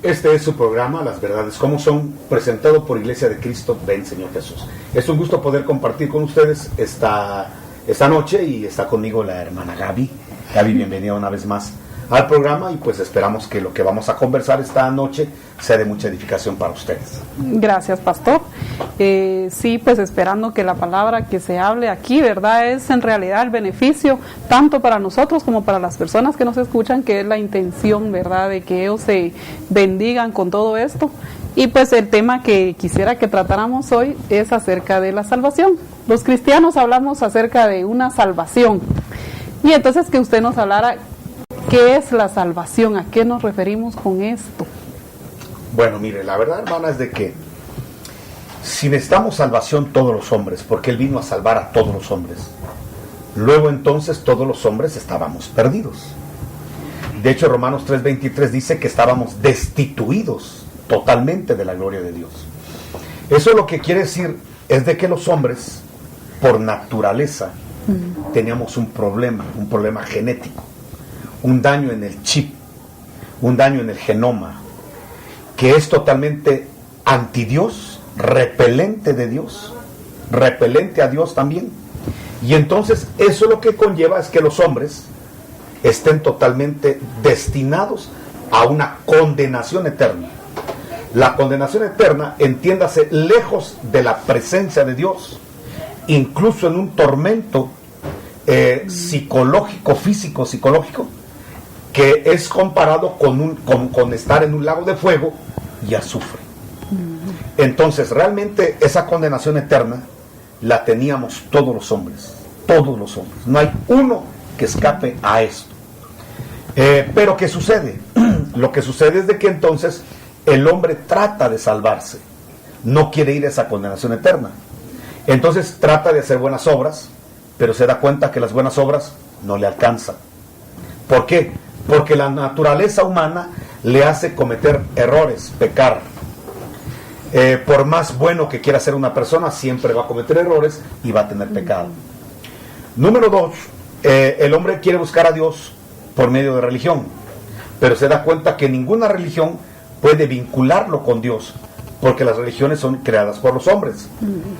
Este es su programa, Las Verdades Como Son, presentado por Iglesia de Cristo, Ven Señor Jesús. Es un gusto poder compartir con ustedes esta noche, y está conmigo la hermana Gaby. Gaby, bienvenida una vez más al programa, y pues esperamos que lo que vamos a conversar esta noche sea de mucha edificación para ustedes. Gracias, pastor. Sí, pues esperando que la palabra que se hable aquí, ¿verdad?, es en realidad el beneficio tanto para nosotros como para las personas que nos escuchan, que es la intención, ¿verdad?, de que ellos se bendigan con todo esto. Y pues el tema que quisiera que tratáramos hoy es acerca de la salvación. Los cristianos hablamos acerca de una salvación, y entonces que usted nos hablara qué es la salvación, a qué nos referimos con esto. Bueno, mire, la verdad, hermana, es de que si necesitamos salvación todos los hombres, porque Él vino a salvar a todos los hombres, luego entonces todos los hombres estábamos perdidos. De hecho, Romanos 3:23 dice que estábamos destituidos totalmente de la gloria de Dios. Eso lo que quiere decir es de que los hombres, por naturaleza, teníamos un problema genético, un daño en el chip, un daño en el genoma, que es totalmente anti-Dios, repelente de Dios, repelente a Dios también. Y entonces eso lo que conlleva es que los hombres estén totalmente destinados a una condenación eterna. La condenación eterna, entiéndase, lejos de la presencia de Dios, incluso en un tormento psicológico, físico, psicológico, que es comparado con estar en un lago de fuego y azufre. Entonces, realmente esa condenación eterna la teníamos todos los hombres. No hay uno que escape a esto. Pero ¿qué sucede? Lo que sucede es de que entonces el hombre trata de salvarse, no quiere ir a esa condenación eterna. Entonces trata de hacer buenas obras, pero se da cuenta que las buenas obras no le alcanzan. ¿Por qué? Porque la naturaleza humana le hace cometer errores, pecar. Por más bueno que quiera ser una persona, siempre va a cometer errores y va a tener pecado. Número 2, el hombre quiere buscar a Dios por medio de religión, pero se da cuenta que ninguna religión puede vincularlo con Dios, porque las religiones son creadas por los hombres,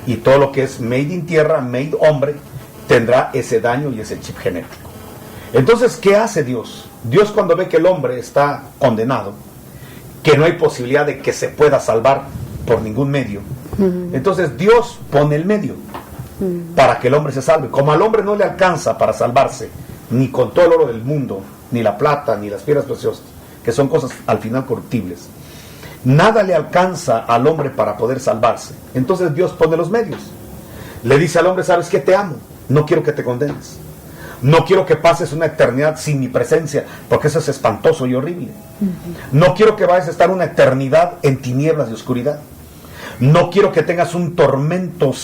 y todo lo que es made in tierra, made hombre, tendrá ese daño y ese chip genético. Entonces, ¿qué hace Dios? Dios, cuando ve que el hombre está condenado, que no hay posibilidad de que se pueda salvar por ningún medio, entonces Dios pone el medio para que el hombre se salve. Como al hombre no le alcanza para salvarse, ni con todo el oro del mundo, ni la plata, ni las piedras preciosas, que son cosas al final corruptibles, nada le alcanza al hombre para poder salvarse. Entonces Dios pone los medios. Le dice al hombre: ¿sabes qué? Te amo, no quiero que te condenes. No quiero que pases una eternidad sin mi presencia, porque eso es espantoso y horrible. No quiero que vayas a estar una eternidad en tinieblas y oscuridad. No quiero que tengas un tormento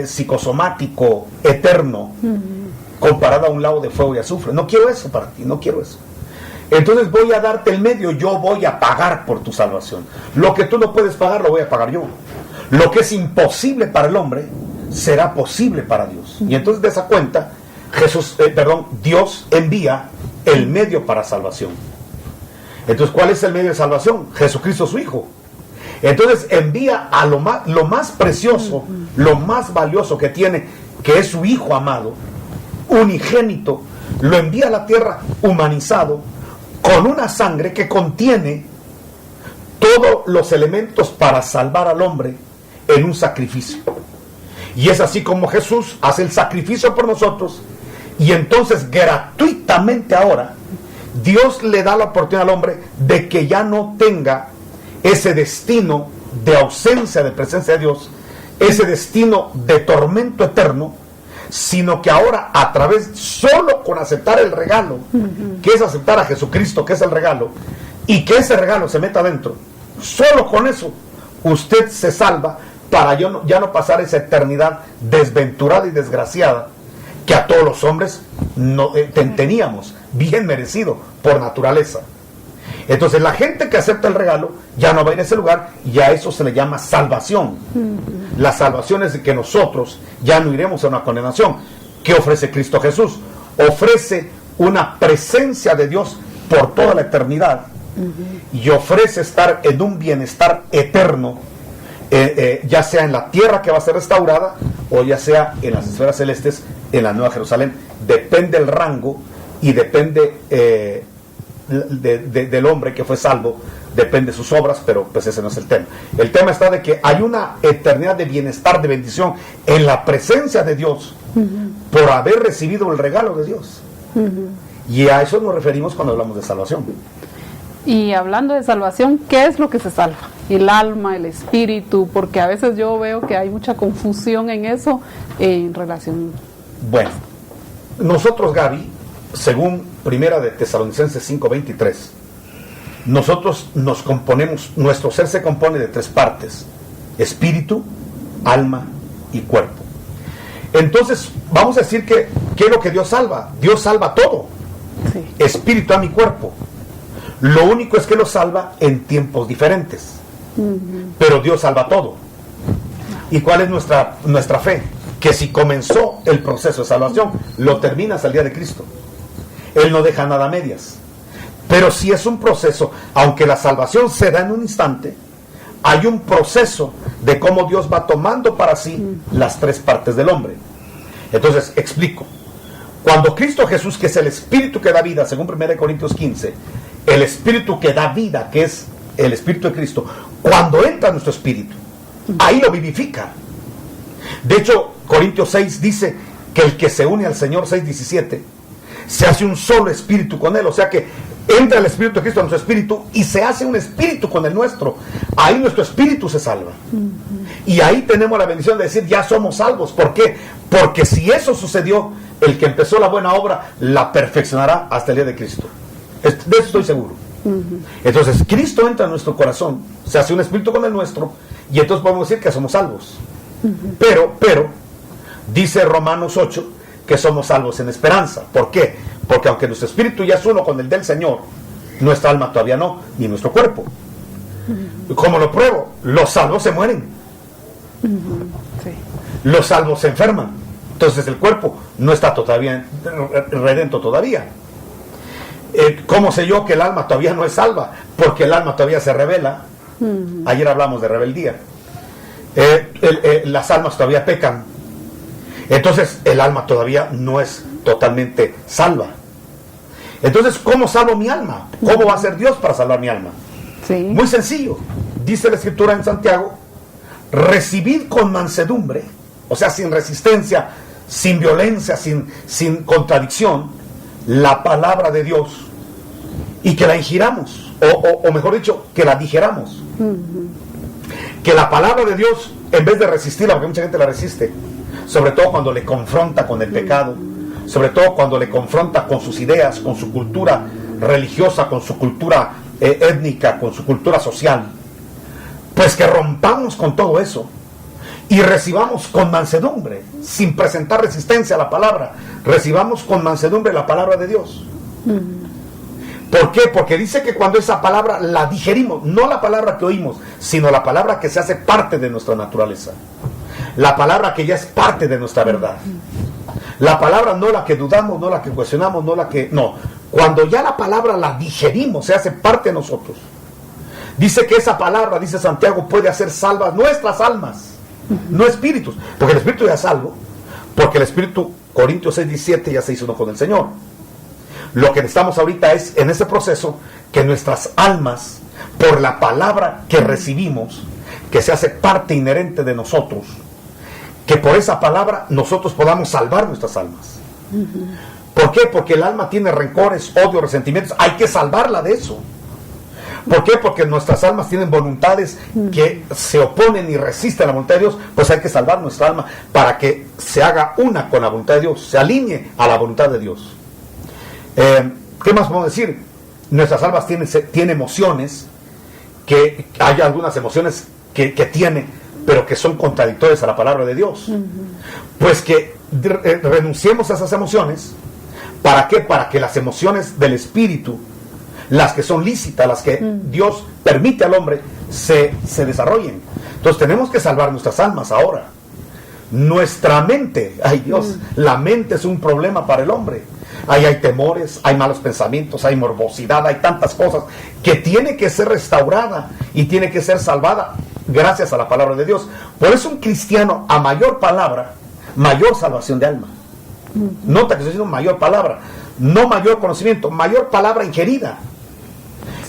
psicosomático eterno, comparado a un lago de fuego y azufre. No quiero eso para ti, no quiero eso. Entonces voy a darte el medio, yo voy a pagar por tu salvación. Lo que tú no puedes pagar, lo voy a pagar yo. Lo que es imposible para el hombre será posible para Dios. Y entonces de esa cuenta, Dios envía el medio para salvación. Entonces, ¿cuál es el medio de salvación? Jesucristo, su Hijo. Entonces envía a lo más precioso, lo más valioso que tiene, que es su Hijo amado, unigénito, lo envía a la tierra humanizado, con una sangre que contiene todos los elementos para salvar al hombre en un sacrificio. Y es así como Jesús hace el sacrificio por nosotros, y entonces gratuitamente ahora Dios le da la oportunidad al hombre de que ya no tenga ese destino de ausencia de presencia de Dios, ese destino de tormento eterno, sino que ahora, a través, solo con aceptar el regalo, que es aceptar a Jesucristo, que es el regalo, y que ese regalo se meta adentro, solo con eso usted se salva, para ya no pasar esa eternidad desventurada y desgraciada que a todos los hombres teníamos, bien merecido por naturaleza. Entonces la gente que acepta el regalo ya no va a ir a ese lugar, y a eso se le llama salvación. La salvación es de que nosotros ya no iremos a una condenación. ¿Qué ofrece Cristo Jesús? Ofrece una presencia de Dios por toda la eternidad y ofrece estar en un bienestar eterno, ya sea en la tierra que va a ser restaurada o ya sea en las esferas celestes, en la Nueva Jerusalén. Depende el rango y depende del hombre que fue salvo, depende de sus obras, pero pues ese no es el tema. El tema está de que hay una eternidad de bienestar, de bendición en la presencia de Dios por haber recibido el regalo de Dios. Y a eso nos referimos cuando hablamos de salvación. Y hablando de salvación, ¿qué es lo que se salva? El alma, el espíritu, porque a veces yo veo que hay mucha confusión en eso en relación. Bueno, nosotros, Gaby, según Primera de Tesalonicenses 5:23, nosotros nos componemos, nuestro ser se compone de 3 partes: espíritu, alma y cuerpo. Entonces, vamos a decir que ¿qué es lo que Dios salva? Dios salva todo. Sí. Espíritu, alma y cuerpo. Lo único es que lo salva en tiempos diferentes. Pero Dios salva todo. ¿Y cuál es nuestra fe? Que si comenzó el proceso de salvación, lo termina hasta el día de Cristo. Él no deja nada a medias. Pero si es un proceso, aunque la salvación se da en un instante, hay un proceso de cómo Dios va tomando para sí las 3 partes del hombre. Entonces, explico. Cuando Cristo Jesús, que es el Espíritu que da vida, según 1 Corintios 15, el Espíritu que da vida, que es el Espíritu de Cristo, cuando entra en nuestro espíritu, ahí lo vivifica. De hecho, Corintios 6 dice que el que se une al Señor, 6:17, se hace un solo espíritu con Él. O sea que entra el Espíritu de Cristo en nuestro espíritu y se hace un espíritu con el nuestro. Ahí nuestro espíritu se salva. Y ahí tenemos la bendición de decir, ya somos salvos. ¿Por qué? Porque si eso sucedió, el que empezó la buena obra la perfeccionará hasta el día de Cristo. De eso estoy seguro. Entonces, Cristo entra en nuestro corazón, se hace un espíritu con el nuestro, y entonces podemos decir que somos salvos. Pero, dice Romanos 8, que somos salvos en esperanza. ¿Por qué? Porque aunque nuestro espíritu ya es uno con el del Señor, nuestra alma todavía no, ni nuestro cuerpo. ¿Cómo lo pruebo? Los salvos se mueren. Sí. Los salvos se enferman. Entonces el cuerpo no está todavía redento todavía. ¿Cómo sé yo que el alma todavía no es salva? Porque el alma todavía se revela. Ayer hablamos de rebeldía. Las almas todavía pecan. Entonces el alma todavía no es totalmente salva. Entonces, ¿cómo salvo mi alma? ¿Cómo va a ser Dios para salvar mi alma? Sí. Muy sencillo. Dice la Escritura en Santiago: recibid con mansedumbre, o sea, sin resistencia, sin violencia, sin contradicción, la palabra de Dios, y que la ingiramos, o mejor dicho, que la digeramos. Que la palabra de Dios, en vez de resistirla, porque mucha gente la resiste, sobre todo cuando le confronta con el pecado, sobre todo cuando le confronta con sus ideas, con su cultura religiosa, con su cultura étnica, con su cultura social, pues que rompamos con todo eso y recibamos con mansedumbre, sin presentar resistencia a la palabra, recibamos con mansedumbre la palabra de Dios. ¿Por qué? Porque dice que cuando esa palabra la digerimos, no la palabra que oímos, sino la palabra que se hace parte de nuestra naturaleza, la palabra que ya es parte de nuestra verdad, la palabra no la que dudamos, no la que cuestionamos, no, cuando ya la palabra la digerimos, se hace parte de nosotros. Dice que esa palabra, dice Santiago, puede hacer salvas nuestras almas, no espíritus, porque el espíritu ya es salvo, porque el espíritu, Corintios 6:17, ya se hizo uno con el Señor. Lo que necesitamos ahorita es, en ese proceso, que nuestras almas, por la palabra que recibimos, que se hace parte inherente de nosotros, que por esa palabra nosotros podamos salvar nuestras almas. ¿Por qué? Porque el alma tiene rencores, odio, resentimientos. Hay que salvarla de eso. ¿Por qué? Porque nuestras almas tienen voluntades que se oponen y resisten a la voluntad de Dios. Pues hay que salvar nuestra alma para que se haga una con la voluntad de Dios, se alinee a la voluntad de Dios. ¿Qué más podemos decir? Nuestras almas tienen emociones, que hay algunas emociones que tiene, pero que son contradictorias a la palabra de Dios. Pues que renunciemos a esas emociones. ¿Para qué? Para que las emociones del espíritu, las que son lícitas, las que Dios permite al hombre, se desarrollen. Entonces tenemos que salvar nuestras almas ahora. Nuestra mente, ay Dios, la mente es un problema para el hombre. ahí hay temores, hay malos pensamientos, hay morbosidad, hay tantas cosas que tiene que ser restaurada y tiene que ser salvada gracias a la palabra de Dios. Por eso un cristiano, a mayor palabra, mayor salvación de alma. Nota que estoy diciendo mayor palabra, no mayor conocimiento, mayor palabra ingerida.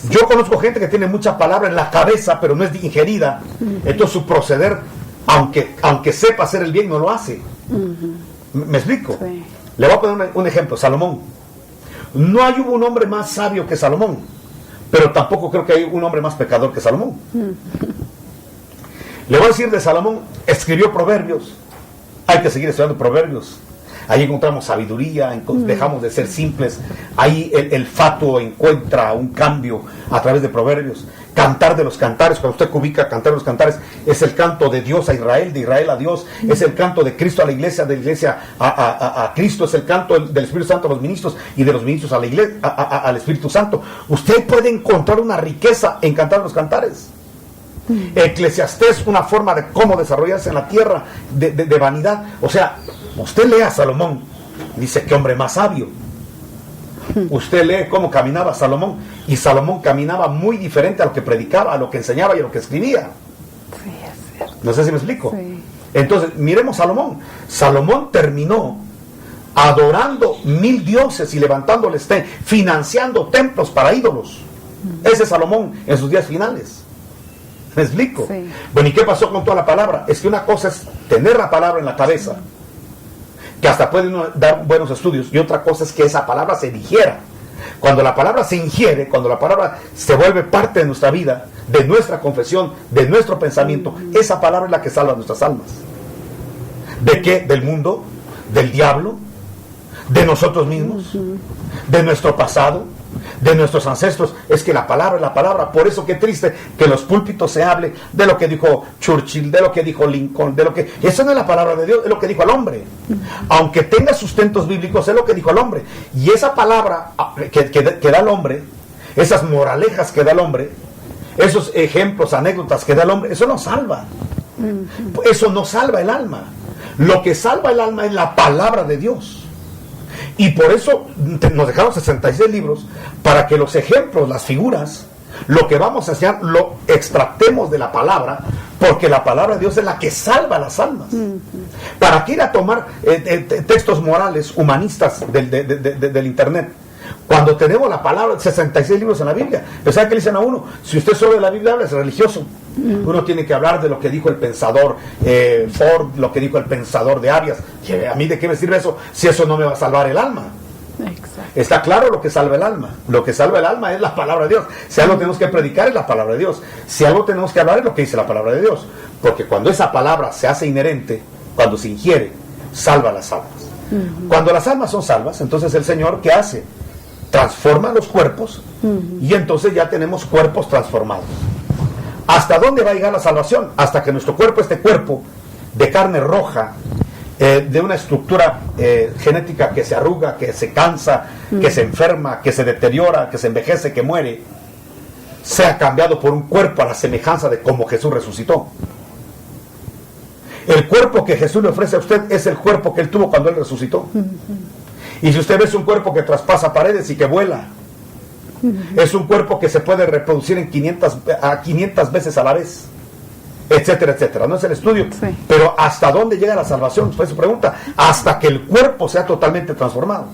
Yo conozco gente que tiene mucha palabra en la cabeza, pero no es ingerida. Entonces su proceder, aunque sepa hacer el bien, no lo hace. ¿Me explico? Sí. Le voy a poner un ejemplo. Salomón. No hay un hombre más sabio que Salomón, pero tampoco creo que hay un hombre más pecador que Salomón. Le voy a decir de Salomón, escribió Proverbios. Hay que seguir estudiando Proverbios. Ahí encontramos sabiduría, dejamos de ser simples. Ahí el fatuo encuentra un cambio a través de Proverbios. Cantar de los cantares, cuando usted ubica cantar de los cantares, es el canto de Dios a Israel, de Israel a Dios. Es el canto de Cristo a la iglesia, de la iglesia a Cristo. Es el canto del Espíritu Santo a los ministros y de los ministros a la iglesia, al Espíritu Santo. Usted puede encontrar una riqueza en cantar de los cantares. Eclesiastés, una forma de cómo desarrollarse en la tierra, de vanidad. O sea, usted lee a Salomón, dice, qué hombre más sabio. Usted lee cómo caminaba Salomón, y Salomón caminaba muy diferente a lo que predicaba, a lo que enseñaba y a lo que escribía. Sí, es cierto. No sé si me explico. Sí. Entonces, miremos Salomón. Salomón terminó adorando 1000 dioses y levantándoles, financiando templos para ídolos. Ese es Salomón en sus días finales. ¿Me explico? Sí. Bueno, ¿y qué pasó con toda la palabra? Es que una cosa es tener la palabra en la cabeza, que hasta puede uno dar buenos estudios, y otra cosa es que esa palabra se digiera. Cuando la palabra se ingiere, cuando la palabra se vuelve parte de nuestra vida, de nuestra confesión, de nuestro pensamiento, esa palabra es la que salva nuestras almas. ¿De qué? Del mundo, del diablo, de nosotros mismos, de nuestro pasado, de nuestros ancestros. Es que la palabra es la palabra. Por eso qué triste que en los púlpitos se hable de lo que dijo Churchill, de lo que dijo Lincoln, de lo que... Eso no es la palabra de Dios, es lo que dijo el hombre. Aunque tenga sustentos bíblicos, es lo que dijo el hombre. Y esa palabra que da el hombre, esas moralejas que da el hombre, esos ejemplos, anécdotas que da el hombre, eso no salva. Eso no salva el alma. Lo que salva el alma es la palabra de Dios. Y por eso nos dejaron 66 libros, para que los ejemplos, las figuras, lo que vamos a hacer, lo extractemos de la palabra, porque la palabra de Dios es la que salva las almas. ¿Para qué ir a tomar textos morales, humanistas del internet? Cuando tenemos la palabra, 66 libros en la Biblia. Pero ¿sabe qué le dicen a uno? Si usted solo de la Biblia habla, es religioso. Uno tiene que hablar de lo que dijo el pensador Ford, lo que dijo el pensador de Arias. ¿A mí de qué me sirve eso si eso no me va a salvar el alma? Exacto. Está claro lo que salva el alma. Lo que salva el alma es la palabra de Dios. Si algo tenemos que predicar es la palabra de Dios. Si algo tenemos que hablar es lo que dice la palabra de Dios. Porque cuando esa palabra se hace inherente, cuando se ingiere, salva las almas. Cuando las almas son salvas, entonces el Señor, ¿qué hace? Transforma los cuerpos, y entonces ya tenemos cuerpos transformados. ¿Hasta dónde va a llegar la salvación? Hasta que nuestro cuerpo, este cuerpo de carne roja, de una estructura genética que se arruga, que se cansa, que se enferma, que se deteriora, que se envejece, que muere, sea cambiado por un cuerpo a la semejanza de como Jesús resucitó. El cuerpo que Jesús le ofrece a usted es el cuerpo que Él tuvo cuando Él resucitó. Y si usted ve, es un cuerpo que traspasa paredes y que vuela. Es un cuerpo que se puede reproducir en 500 veces a la vez, etcétera, etcétera. No es el estudio. Sí. Pero ¿hasta dónde llega la salvación? Fue su pregunta. Hasta que el cuerpo sea totalmente transformado.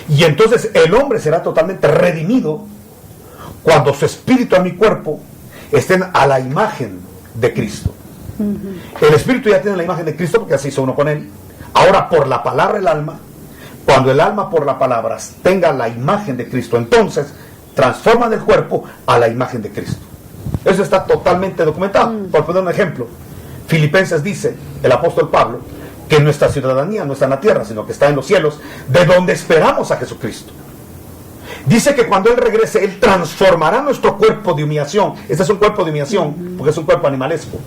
Y entonces el hombre será totalmente redimido cuando su espíritu y mi cuerpo estén a la imagen de Cristo. El espíritu ya tiene la imagen de Cristo porque así hizo uno con él. Ahora por la palabra el alma, cuando el alma por la palabra tenga la imagen de Cristo, entonces transforman el cuerpo a la imagen de Cristo. Eso está totalmente documentado. Por poner un ejemplo, Filipenses dice, el apóstol Pablo, que nuestra ciudadanía no está en la tierra, sino que está en los cielos, de donde esperamos a Jesucristo. Dice que cuando Él regrese, Él transformará nuestro cuerpo de humillación. Este es un cuerpo de humillación, porque es un cuerpo animalesco.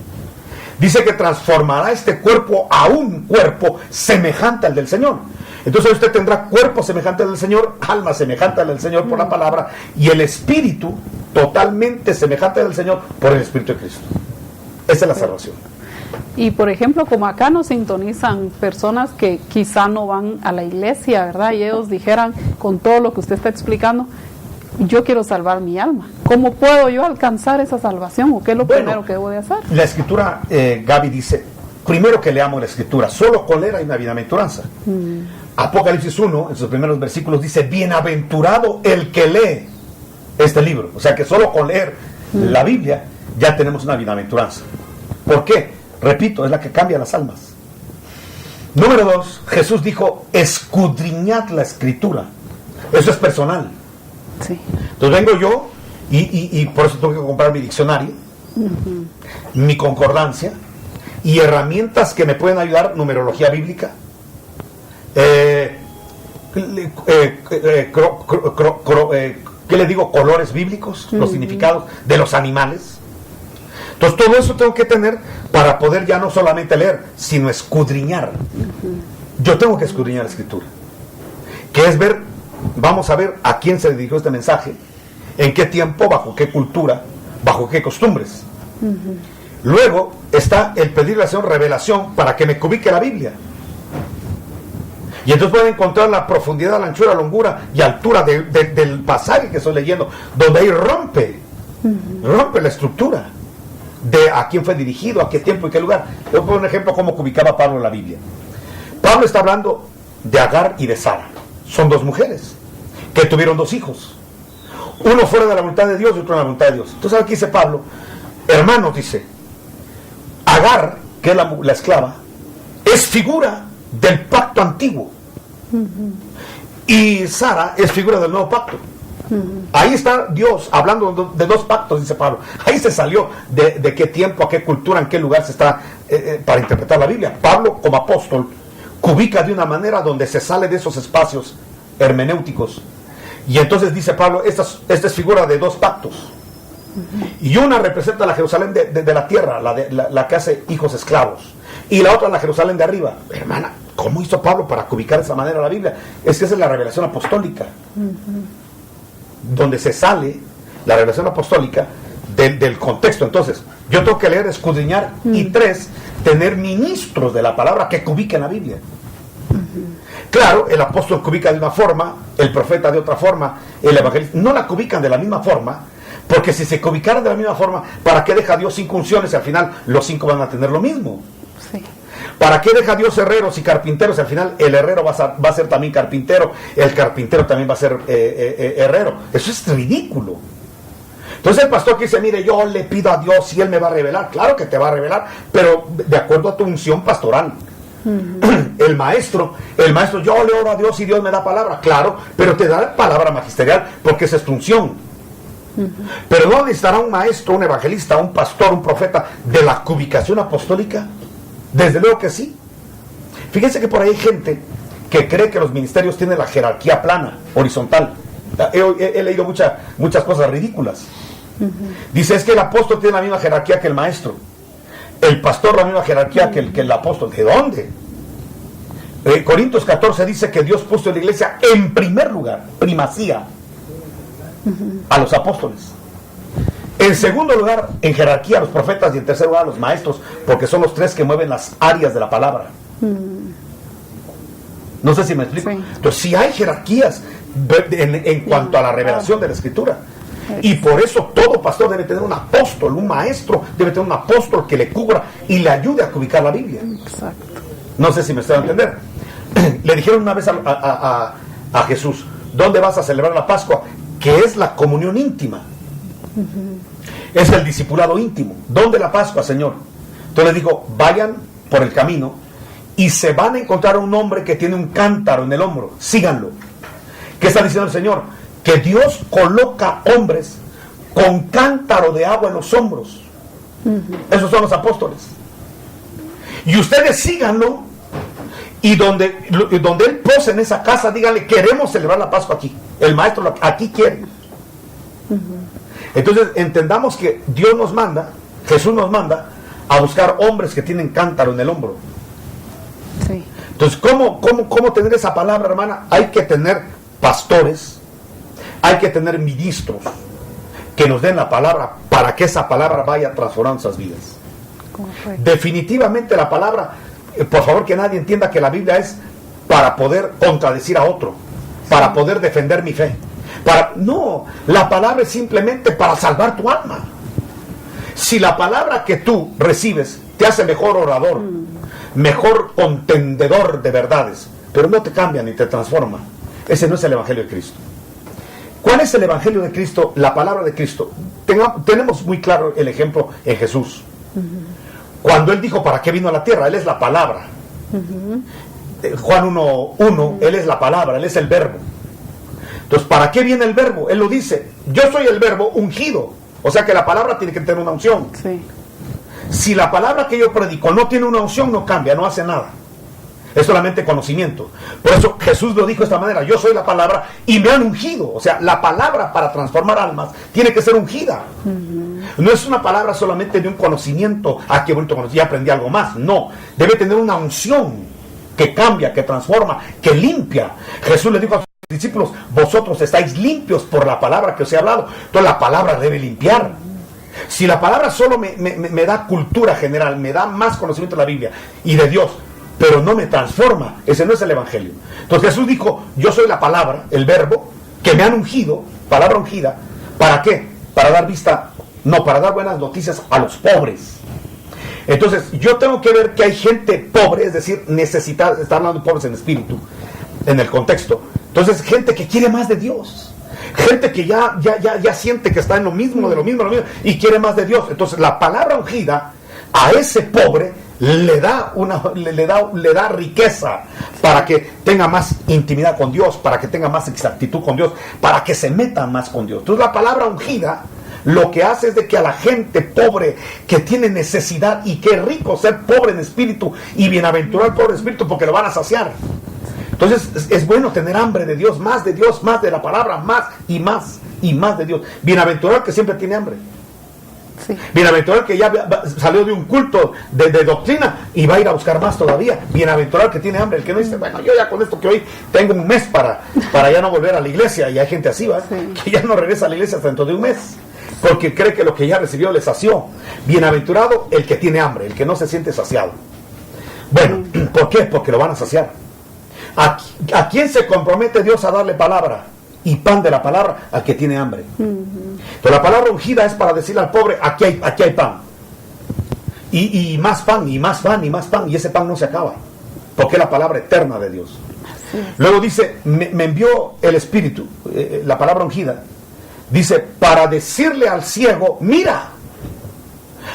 Dice que transformará este cuerpo a un cuerpo semejante al del Señor. Entonces usted tendrá cuerpo semejante al del Señor, alma semejante al del Señor por la palabra, y el espíritu totalmente semejante al del Señor por el Espíritu de Cristo. Esa es la salvación. Y por ejemplo, como acá nos sintonizan personas que quizá no van a la iglesia, ¿verdad? Y ellos dijeran, con todo lo que usted está explicando, yo quiero salvar mi alma. ¿Cómo puedo yo alcanzar esa salvación? ¿O qué es lo primero que debo de hacer? La escritura, Gaby dice, primero que leamos la escritura, solo con leer hay una bienaventuranza. Apocalipsis 1, en sus primeros versículos, dice, bienaventurado el que lee este libro. O sea que solo con leer la Biblia ya tenemos una bienaventuranza. ¿Por qué? Repito, es la que cambia las almas. Número 2, Jesús dijo, escudriñad la escritura. Eso es personal. Sí. Entonces vengo yo y por eso tengo que comprar mi diccionario, mi concordancia y herramientas que me pueden ayudar, numerología bíblica, ¿qué le digo? Colores bíblicos, los significados de los animales. Entonces todo eso tengo que tener para poder ya no solamente leer, sino escudriñar. Yo tengo que escudriñar la escritura, que es ver, vamos a ver a quién se le dirigió este mensaje, en qué tiempo, bajo qué cultura, bajo qué costumbres. Luego está el pedirle al Señor revelación para que me ubique la Biblia. Y entonces pueden encontrar la profundidad, la anchura, la longura y altura del pasaje que estoy leyendo, donde ahí rompe la estructura de a quién fue dirigido, a qué tiempo y qué lugar. Yo pongo un ejemplo cómo ubicaba Pablo en la Biblia. Pablo está hablando de Agar y de Sara. Son dos mujeres que tuvieron dos hijos. Uno fuera de la voluntad de Dios y otro en la voluntad de Dios. Entonces aquí dice Pablo, hermanos, dice, Agar, que es la esclava, es figura del pacto antiguo. Y Sara es figura del nuevo pacto. Ahí está Dios hablando de dos pactos, dice Pablo. Ahí se salió de qué tiempo, a qué cultura, en qué lugar se está para interpretar la Biblia. Pablo, como apóstol, ubica de una manera donde se sale de esos espacios hermenéuticos. Y entonces dice Pablo, esta es figura de dos pactos. Y una representa la Jerusalén de la tierra, la que hace hijos esclavos. Y la otra la Jerusalén de arriba. Hermana, ¿cómo hizo Pablo para ubicar de esa manera la Biblia? Es que esa es la revelación apostólica. Donde se sale la revelación apostólica del contexto. Entonces, yo tengo que leer, escudriñar, y 3, tener ministros de la palabra que ubiquen la Biblia. Claro, el apóstol ubica de una forma, el profeta de otra forma, el evangelista, no la ubican de la misma forma, porque si se ubicaran de la misma forma, ¿para qué deja Dios 5 unciones y al final los 5 van a tener lo mismo? Sí. ¿Para qué deja Dios herreros y carpinteros? Al final el herrero va a ser también carpintero, el carpintero también va a ser herrero. Eso es ridículo. Entonces el pastor que dice, mire, yo le pido a Dios si Él me va a revelar. Claro que te va a revelar, pero de acuerdo a tu unción pastoral. El maestro, yo le oro a Dios y Dios me da palabra. Claro, pero te da palabra magisterial porque esa es tu unción. Pero ¿no necesitará un maestro, un evangelista, un pastor, un profeta de la ubicación apostólica? Desde luego que sí. Fíjense que por ahí hay gente que cree que los ministerios tienen la jerarquía plana, horizontal. He leído muchas cosas ridículas. Dice, es que el apóstol tiene la misma jerarquía que el maestro, el pastor la misma jerarquía que el apóstol. ¿De dónde? Corintios 14 dice que Dios puso en la iglesia en primer lugar, primacía, a los apóstoles. En segundo lugar, en jerarquía, a los profetas, y en tercer lugar, a los maestros, porque son los 3 que mueven las áreas de la palabra. No sé si me explico. Sí. Entonces, si hay jerarquías en cuanto a la revelación de la Escritura. Y por eso todo pastor debe tener un apóstol, un maestro, debe tener un apóstol que le cubra y le ayude a ubicar la Biblia. Exacto. No sé si me estoy a entender. Le dijeron una vez a Jesús, ¿dónde vas a celebrar la Pascua? Que es la comunión íntima. Es el discipulado íntimo. ¿Dónde la Pascua, Señor? Entonces le digo, vayan por el camino y se van a encontrar a un hombre que tiene un cántaro en el hombro. Síganlo. ¿Qué está diciendo el Señor? Que Dios coloca hombres con cántaro de agua en los hombros. Esos son los apóstoles. Y ustedes síganlo. Y donde Él pose en esa casa, díganle, queremos celebrar la Pascua aquí. El maestro aquí quiere. Entonces entendamos que Dios nos manda, Jesús nos manda a buscar hombres que tienen cántaro en el hombro. Sí. Entonces, ¿cómo tener esa palabra, hermana? Hay que tener pastores, hay que tener ministros que nos den la palabra para que esa palabra vaya transformando esas vidas. Correcto. Definitivamente la palabra, por favor que nadie entienda que la Biblia es para poder contradecir a otro, para poder defender mi fe. No, la palabra es simplemente para salvar tu alma. Si la palabra que tú recibes te hace mejor orador, mejor contendedor de verdades, pero no te cambia ni te transforma, ese no es el Evangelio de Cristo. ¿Cuál es el Evangelio de Cristo? La palabra de Cristo. Tenemos muy claro el ejemplo en Jesús. Cuando Él dijo para qué vino a la tierra, Él es la palabra. Juan 1:1, Él es la palabra, Él es el verbo. Entonces, ¿para qué viene el verbo? Él lo dice, yo soy el verbo ungido. O sea que la palabra tiene que tener una unción. Sí. Si la palabra que yo predico no tiene una unción, no cambia, no hace nada. Es solamente conocimiento. Por eso Jesús lo dijo de esta manera, yo soy la palabra y me han ungido. O sea, la palabra para transformar almas tiene que ser ungida. No es una palabra solamente de un conocimiento, qué bonito conocimiento, ya aprendí algo más. No, debe tener una unción que cambia, que transforma, que limpia. Jesús le dijo a sus discípulos, vosotros estáis limpios por la palabra que os he hablado. Entonces la palabra debe limpiar. Si la palabra solo me da cultura general, me da más conocimiento de la Biblia y de Dios, pero no me transforma, ese no es el Evangelio. Entonces Jesús dijo, yo soy la palabra, el verbo, que me han ungido, palabra ungida. ¿Para qué? Para dar para dar buenas noticias a los pobres. Entonces yo tengo que ver que hay gente pobre, es decir, necesitada, está hablando de pobres en espíritu, en el contexto. Entonces gente que quiere más de Dios, gente que ya siente que está en lo mismo, de lo mismo, y quiere más de Dios. Entonces la palabra ungida a ese pobre le da riqueza para que tenga más intimidad con Dios, para que tenga más exactitud con Dios, para que se meta más con Dios. Entonces la palabra ungida lo que hace es de que a la gente pobre que tiene necesidad, y qué rico ser pobre en espíritu y bienaventurado el pobre en espíritu, porque lo van a saciar. Entonces es bueno tener hambre de Dios, más de la palabra, más y más y más de Dios. Bienaventurado el que siempre tiene hambre. Sí. Bienaventurado el que ya salió de un culto de doctrina y va a ir a buscar más todavía. Bienaventurado el que tiene hambre, el que no dice, bueno, yo ya con esto que hoy tengo un mes para ya no volver a la iglesia. Y hay gente así, ¿va? Sí. Que ya no regresa a la iglesia hasta dentro de un mes, porque cree que lo que ya recibió le sació. Bienaventurado el que tiene hambre, el que no se siente saciado. Bueno, ¿por qué? Porque lo van a saciar. ¿A quién se compromete Dios a darle palabra y pan de la palabra? Al que tiene hambre. Entonces la palabra ungida es para decirle al pobre, aquí hay pan. Y más pan, y más pan, y más pan, y ese pan no se acaba, porque es la palabra eterna de Dios. Luego dice, me envió el Espíritu, la palabra ungida, dice, para decirle al ciego, mira.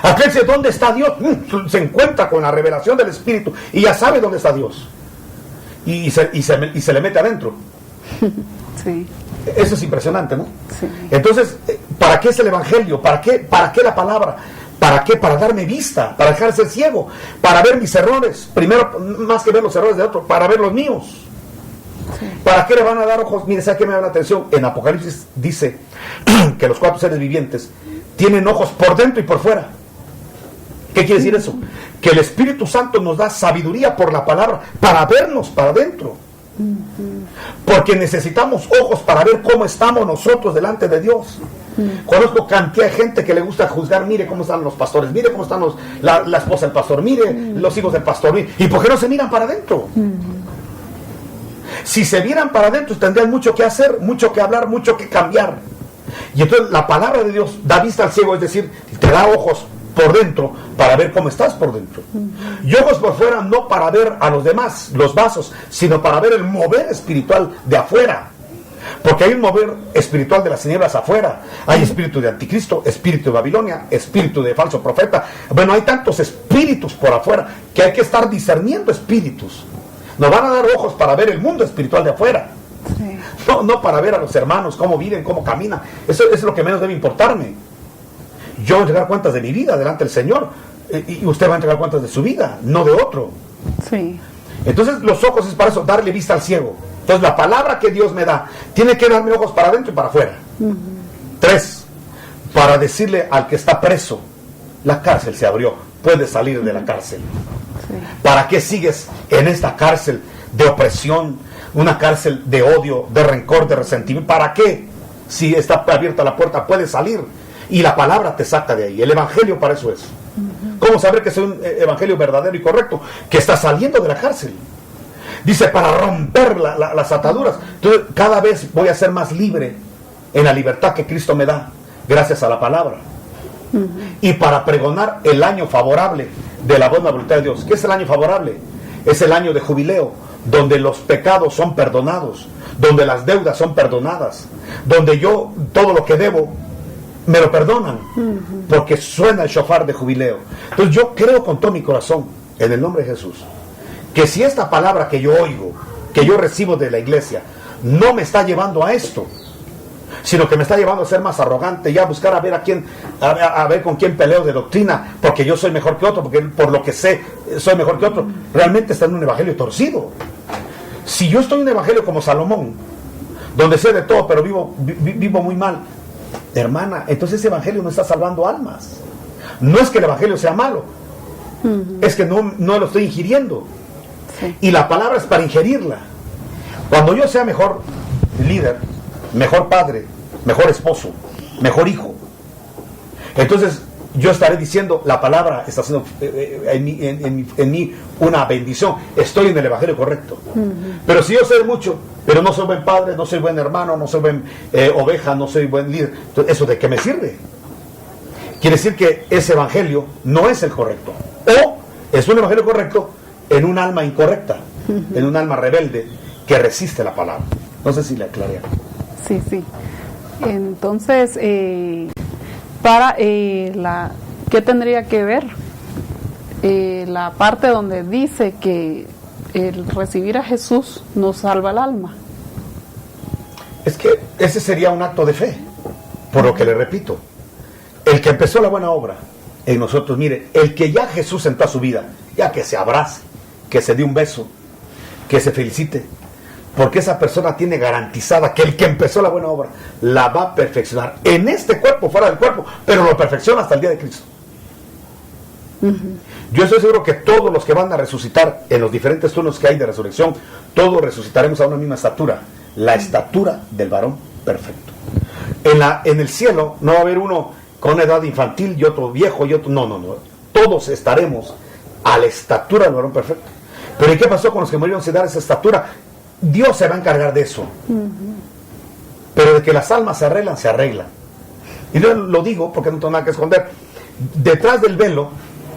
Aquel dice, ¿dónde está Dios? Se encuentra con la revelación del Espíritu y ya sabe dónde está Dios. Y se le mete adentro. Sí. Eso es impresionante, ¿no? Sí. Entonces, ¿para qué es el Evangelio? ¿Para qué la palabra? ¿Para qué? Para darme vista, para dejar de ser ciego, para ver mis errores. Primero, más que ver los errores de otro, para ver los míos. Sí. ¿Para qué le van a dar ojos? Mire, ¿sabe qué me da la atención? En Apocalipsis dice que los 4 seres vivientes tienen ojos por dentro y por fuera. ¿Qué quiere decir eso? Que el Espíritu Santo nos da sabiduría por la palabra para vernos para adentro. Porque necesitamos ojos para ver cómo estamos nosotros delante de Dios. Conozco cantidad de gente que le gusta juzgar, mire cómo están los pastores, mire cómo están la esposa del pastor, mire los hijos del pastor, mire. ¿Y por qué no se miran para adentro? Si se vieran para adentro tendrían mucho que hacer, mucho que hablar, mucho que cambiar. Y entonces la palabra de Dios da vista al ciego, es decir, te da ojos por dentro para ver cómo estás por dentro, y ojos por fuera, no para ver a los demás, los vasos, sino para ver el mover espiritual de afuera, porque hay un mover espiritual de las tinieblas afuera. Hay espíritu de anticristo, espíritu de Babilonia, espíritu de falso profeta. Bueno, hay tantos espíritus por afuera que hay que estar discerniendo espíritus. Nos van a dar ojos para ver el mundo espiritual de afuera. Sí. No para ver a los hermanos cómo viven, cómo caminan. Eso es lo que menos debe importarme. Yo voy a entregar cuentas de mi vida delante del Señor, y usted va a entregar cuentas de su vida, no de otro. Sí. Entonces los ojos es para eso, darle vista al ciego. Entonces la palabra que Dios me da tiene que darme ojos para adentro y para afuera. 3, para decirle al que está preso, la cárcel se abrió, puedes salir de la cárcel. Sí. ¿Para qué sigues en esta cárcel de opresión, una cárcel de odio, de rencor, de resentimiento? ¿Para qué? Si está abierta la puerta, puedes salir. Y la palabra te saca de ahí. El Evangelio para eso es. ¿Cómo saber que soy un evangelio verdadero y correcto? Que está saliendo de la cárcel. Dice, para romper las ataduras. Entonces, cada vez voy a ser más libre en la libertad que Cristo me da, gracias a la palabra. Y para pregonar el año favorable de la buena voluntad de Dios. ¿Qué es el año favorable? Es el año de jubileo, donde los pecados son perdonados, donde las deudas son perdonadas, donde yo todo lo que debo me lo perdonan, porque suena el shofar de jubileo. Entonces yo creo con todo mi corazón, en el nombre de Jesús, que si esta palabra que yo oigo, que yo recibo de la iglesia, no me está llevando a esto, sino que me está llevando a ser más arrogante, ya a buscar a ver a quién, a ver con quién peleo de doctrina, porque yo soy mejor que otro, porque por lo que sé soy mejor que otro, realmente está en un evangelio torcido. Si yo estoy en un evangelio como Salomón, donde sé de todo, pero vivo muy mal, hermana, entonces ese evangelio no está salvando almas. No es que el evangelio sea malo, es que no lo estoy ingiriendo. Sí. Y la palabra es para ingerirla. Cuando yo sea mejor líder, mejor padre, mejor esposo, mejor hijo, entonces yo estaré diciendo, la palabra está haciendo en mí una bendición, estoy en el evangelio correcto. Pero si yo sé mucho, pero no soy buen padre, no soy buen hermano, no soy buen oveja, no soy buen líder, entonces, ¿eso de qué me sirve? Quiere decir que ese evangelio no es el correcto, o es un evangelio correcto en un alma incorrecta, en un alma rebelde que resiste la palabra. No sé si le aclaré. Sí. Entonces, ¿qué tendría que ver la parte donde dice que el recibir a Jesús nos salva el alma? Es que ese sería un acto de fe, por lo que le repito. El que empezó la buena obra en nosotros, mire, el que ya Jesús entró a su vida, ya que se abrace, que se dé un beso, que se felicite, porque esa persona tiene garantizada que el que empezó la buena obra la va a perfeccionar en este cuerpo, fuera del cuerpo, pero lo perfecciona hasta el día de Cristo. Yo estoy seguro que todos los que van a resucitar en los diferentes turnos que hay de resurrección, todos resucitaremos a una misma estatura, la estatura del varón perfecto. En el cielo no va a haber uno con una edad infantil y otro viejo y otro, no, todos estaremos a la estatura del varón perfecto. Pero ¿y qué pasó con los que murieron sin dar esa estatura? Dios se va a encargar de eso. Pero de que las almas se arreglan. Y yo lo digo porque no tengo nada que esconder. Detrás del velo,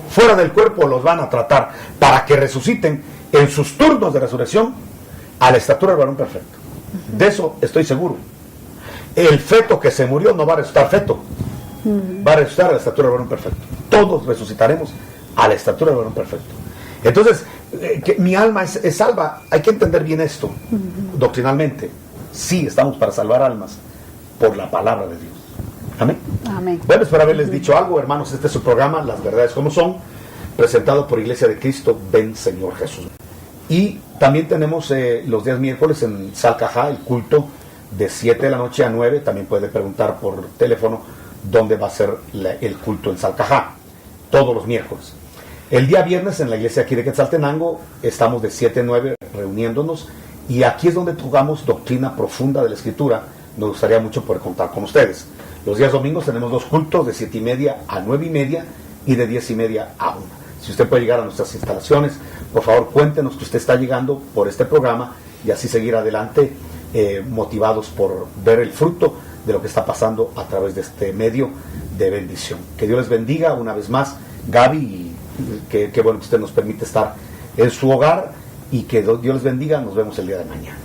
fuera del cuerpo, los van a tratar para que resuciten en sus turnos de resurrección a la estatura del varón perfecto. De eso estoy seguro. El feto que se murió no va a resucitar feto, va a resucitar a la estatura del varón perfecto. Todos resucitaremos a la estatura del varón perfecto. Entonces, que mi alma es salva. Hay que entender bien esto doctrinalmente. Sí, estamos para salvar almas por la palabra de Dios. Amén. Bueno, espero haberles dicho algo, hermanos. Este es su programa, Las Verdades Como Son, presentado por Iglesia de Cristo. Ven, Señor Jesús. Y también tenemos los días miércoles en Salcajá el culto de 7 de la noche a 9. También puede preguntar por teléfono dónde va a ser el culto en Salcajá, todos los miércoles. El día viernes en la iglesia aquí de Quetzaltenango estamos de 7 a 9 reuniéndonos, y aquí es donde tocamos doctrina profunda de la Escritura. Nos gustaría mucho poder contar con ustedes. Los días domingos tenemos 2 cultos de 7:30 a 9:30 y de 10:30 a 1. Si usted puede llegar a nuestras instalaciones, por favor cuéntenos que usted está llegando por este programa y así seguir adelante motivados por ver el fruto de lo que está pasando a través de este medio de bendición. Que Dios les bendiga una vez más, Gaby, y qué bueno que usted nos permite estar en su hogar, y que Dios les bendiga. Nos vemos el día de mañana.